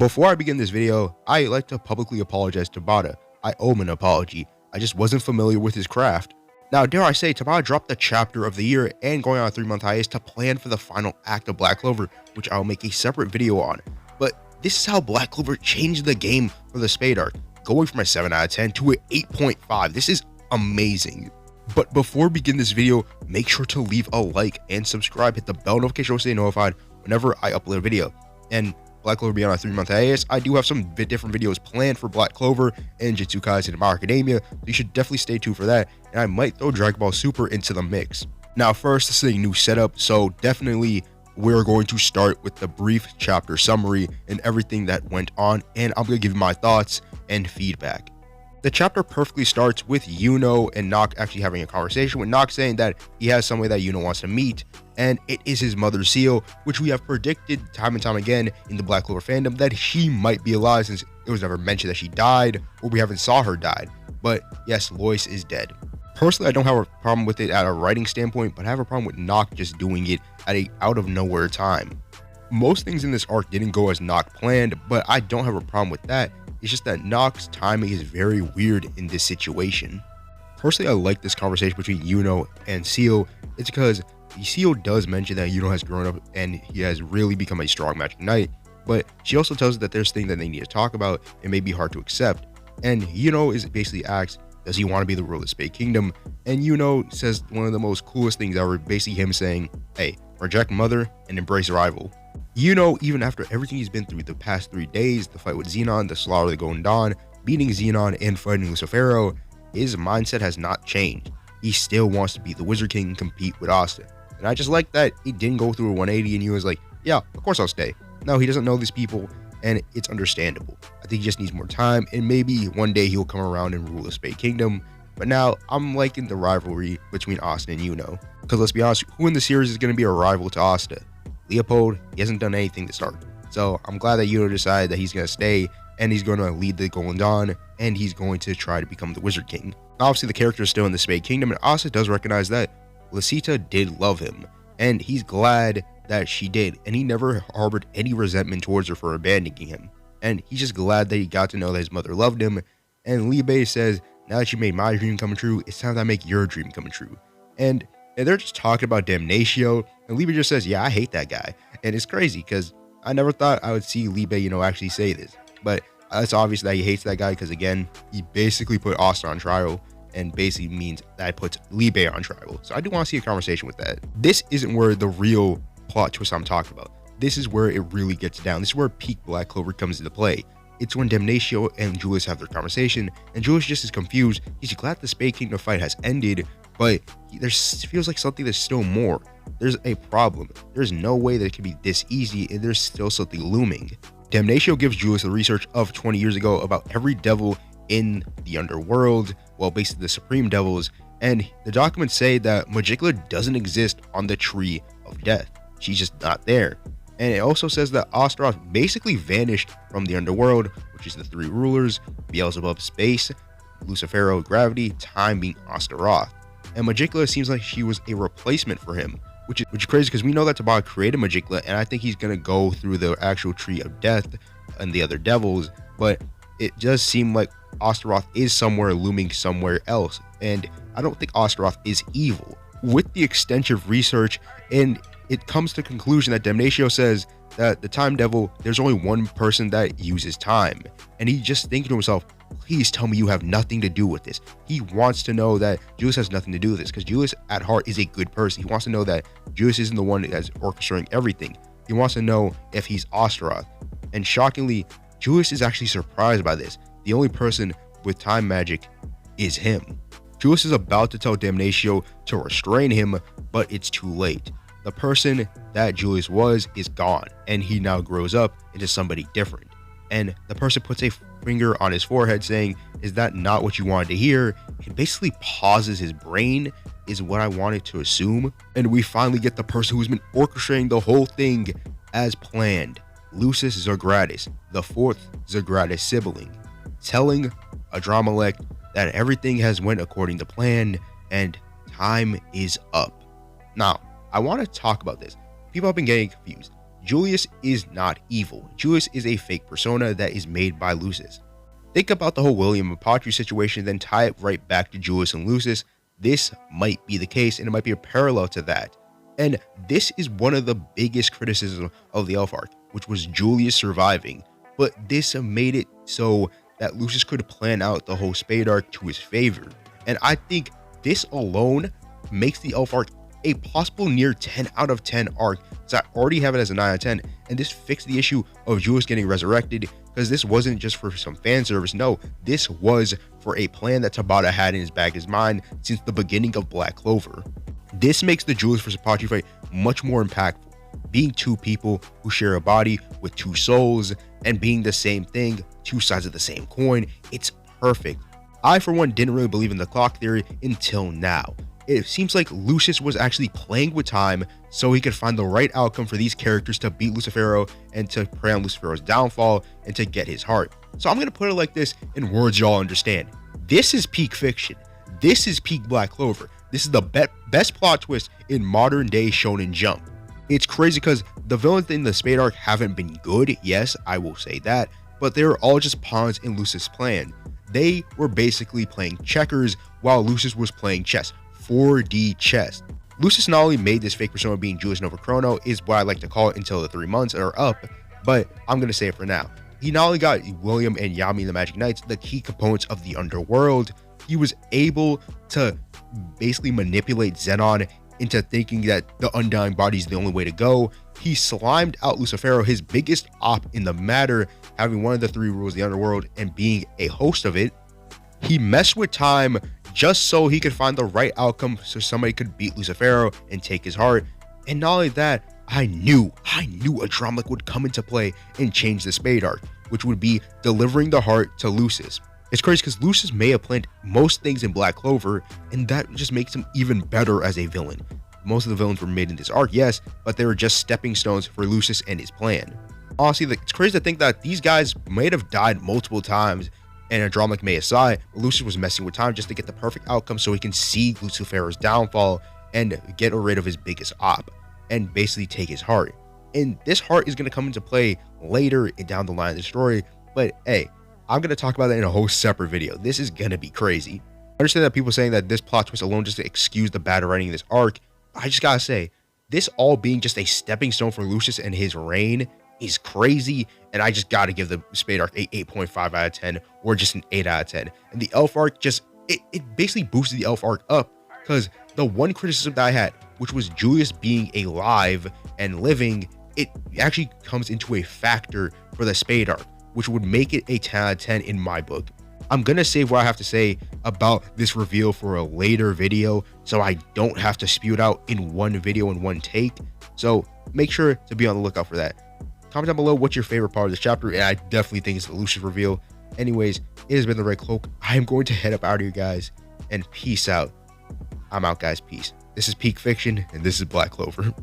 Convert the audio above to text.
Before I begin this video, I like to publicly apologize to Tabata. I owe him an apology. I just wasn't familiar with his craft. Now, dare I say, Tabata dropped the chapter of the year and going on a 3-month hiatus to plan for the final act of Black Clover, which I'll make a separate video on. But this is how Black Clover changed the game for the Spade arc, going from a 7 out of 10 to an 8.5. This is amazing. But before we begin this video, make sure to leave a like and subscribe. Hit the bell notification to stay notified whenever I upload a video. And Black Clover being on a 3-month hiatus, I do have some different videos planned for Black Clover and Jujutsu Kaisen and My Academia, so you should definitely stay tuned for that, and I might throw Dragon Ball Super into the mix. Now first, this is a new setup, so definitely we're going to start with the brief chapter summary and everything that went on, and I'm going to give you my thoughts and feedback. The chapter perfectly starts with Yuno and Nock actually having a conversation, with Nock saying that he has somebody that Yuno wants to meet, and it is his mother Seal, which we have predicted time and time again in the Black Clover fandom that she might be alive, since it was never mentioned that she died, or we haven't saw her die. But yes, Lois is dead. Personally, I don't have a problem with it at a writing standpoint, but I have a problem with Nock just doing it at a out of nowhere time. Most things in this arc didn't go as Nock planned, but I don't have a problem with that. It's just that Nock's timing is very weird in this situation. Personally, I like this conversation between Yuno and Seal. It's because Seal does mention that Yuno has grown up and he has really become a strong magic knight, but she also tells us that there's things that they need to talk about and may be hard to accept. And Yuno is basically asks, does he want to be the ruler of the Spade Kingdom? And Yuno says one of the most coolest things ever, basically him saying, hey, reject mother and embrace rival. Yuno, even after everything he's been through the past 3 days, the fight with Xenon, the slaughter of the Golden Dawn, beating Xenon and fighting Lucifero, his mindset has not changed. He still wants to be the Wizard King and compete with Asta. And I just like that he didn't go through a 180 and he was like, yeah, of course I'll stay. No, he doesn't know these people, and it's understandable. I think he just needs more time, and maybe one day he'll come around and rule the Spade Kingdom. But now I'm liking the rivalry between Asta and Yuno. Because let's be honest, who in the series is going to be a rival to Asta? Leopold, he hasn't done anything to start. So I'm glad that Yuno decided that he's going to stay, and he's going to lead the Golden Dawn, and he's going to try to become the Wizard King. Obviously, the character is still in the Spade Kingdom, and Asta does recognize that Lucita did love him, and he's glad that she did, and he never harbored any resentment towards her for abandoning him. And he's just glad that he got to know that his mother loved him. And Liebe says, now that you made my dream come true, it's time to make your dream come true. And they're just talking about Damnatio, and Liebe just says, yeah, I hate that guy. And it's crazy, because I never thought I would see Liebe, actually say this. But it's obvious that he hates that guy, because again, he basically put Asta on trial, and basically means that puts Liebe on trial. So I do want to see a conversation with that. This isn't where the real plot twist I'm talking about. This is where it really gets down. This is where peak Black Clover comes into play. It's when Damnatio and Julius have their conversation, and Julius just is confused. He's glad the Spade Kingdom fight has ended, but there feels like there's still more. There's a problem. There's no way that it could be this easy, and there's still something looming. Damnatio gives Julius the research of 20 years ago about every devil in the underworld, well, basically the Supreme Devils, and the documents say that Magicula doesn't exist on the Tree of Death. She's just not there. And it also says that Astaroth basically vanished from the underworld, which is the 3 rulers, Beelzebub space, Lucifero gravity, time being Astaroth. And Magicula seems like she was a replacement for him, which is crazy because we know that Tabata created Magicula, and I think he's going to go through the actual Tree of Death and the other devils, but it does seem like Astaroth is somewhere looming somewhere else, and I don't think Astaroth is evil. With the extensive research, and it comes to the conclusion that Damnatio says that the Time Devil, there's only one person that uses time. And he's just thinking to himself, please tell me you have nothing to do with this. He wants to know that Julius has nothing to do with this, because Julius at heart is a good person. He wants to know that Julius isn't the one that's orchestrating everything. He wants to know if he's Astaroth. And shockingly, Julius is actually surprised by this. The only person with time magic is him. Julius is about to tell Damnatio to restrain him, but it's too late. The person that Julius was is gone, and he now grows up into somebody different. And the person puts a finger on his forehead saying, is that not what you wanted to hear? It basically pauses his brain, is what I wanted to assume. And we finally get the person who's been orchestrating the whole thing as planned. Lucis Zagratis, the 4th Zagratis sibling, telling Adramelech that everything has went according to plan and time is up. Now, I want to talk about this. People have been getting confused. Julius is not evil. Julius is a fake persona that is made by Lucis. Think about the whole William and Patri situation, then tie it right back to Julius and Lucis. This might be the case, and it might be a parallel to that. And this is one of the biggest criticisms of the Elf arc, which was Julius surviving. But this made it so that Lucis could plan out the whole Spade arc to his favor. And I think this alone makes the Elf arc a possible near 10 out of 10 arc, so I already have it as a 9 out of 10, and this fixed the issue of Julius getting resurrected, because this wasn't just for some fan service. No, this was for a plan that Tabata had in his back of his mind since the beginning of Black Clover. This makes the Julius vs. Patri fight much more impactful, being two people who share a body with two souls and being the same thing, two sides of the same coin. It's perfect. I, for one, didn't really believe in the clock theory until now. It seems like Lucis was actually playing with time so he could find the right outcome for these characters to beat Lucifero and to prey on Lucifero's downfall and to get his heart. So I'm going to put it like this in words y'all understand. This is peak fiction. This is peak Black Clover. This is the best plot twist in modern day Shonen Jump. It's crazy because the villains in the Spade arc haven't been good. Yes, I will say that, but they were all just pawns in Lucis' plan. They were basically playing checkers while Lucis was playing chess. 4D chess. Lucis not only made this fake persona being Julius Nova Chrono, is what I like to call it until the 3 months are up, but I'm going to say it for now. He not only got William and Yami the Magic Knights, the key components of the underworld, he was able to basically manipulate Zenon into thinking that the Undying Body is the only way to go. He slimed out Lucifero, his biggest op in the matter, having one of the 3 rules of the underworld and being a host of it. He messed with time just so he could find the right outcome so somebody could beat Lucifero and take his heart. And not only that, I knew a drama would come into play and change the Spade arc, which would be delivering the heart to Lucis. It's crazy because Lucis may have planned most things in Black Clover, and that just makes him even better as a villain. Most of the villains were made in this arc, yes, but they were just stepping stones for Lucis and his plan. Honestly, it's crazy to think that these guys might have died multiple times, and Andromache may aside, Lucis was messing with time just to get the perfect outcome so he can see Lucifero's downfall and get rid of his biggest op and basically take his heart. And this heart is going to come into play later down the line of the story, but hey, I'm going to talk about that in a whole separate video. This is going to be crazy. I understand that people saying that this plot twist alone just to excuse the bad writing in this arc. I just gotta say, this all being just a stepping stone for Lucis and his reign is crazy, and I just gotta give the Spade arc a 8.5 out of 10 or just an 8 out of 10. And the Elf arc just, it basically boosted the Elf arc up, because the one criticism that I had, which was Julius being alive and living, it actually comes into a factor for the Spade arc, which would make it a 10 out of 10 in my book. I'm gonna save what I have to say about this reveal for a later video, so I don't have to spew it out in one video in one take. So make sure to be on the lookout for that. Comment down below what's your favorite part of this chapter, and I definitely think it's the Lucius reveal. Anyways, it has been the Red Cloak. I am going to head up out of here, guys, and peace out. I'm out, guys. Peace. This is Peak Fiction, and this is Black Clover.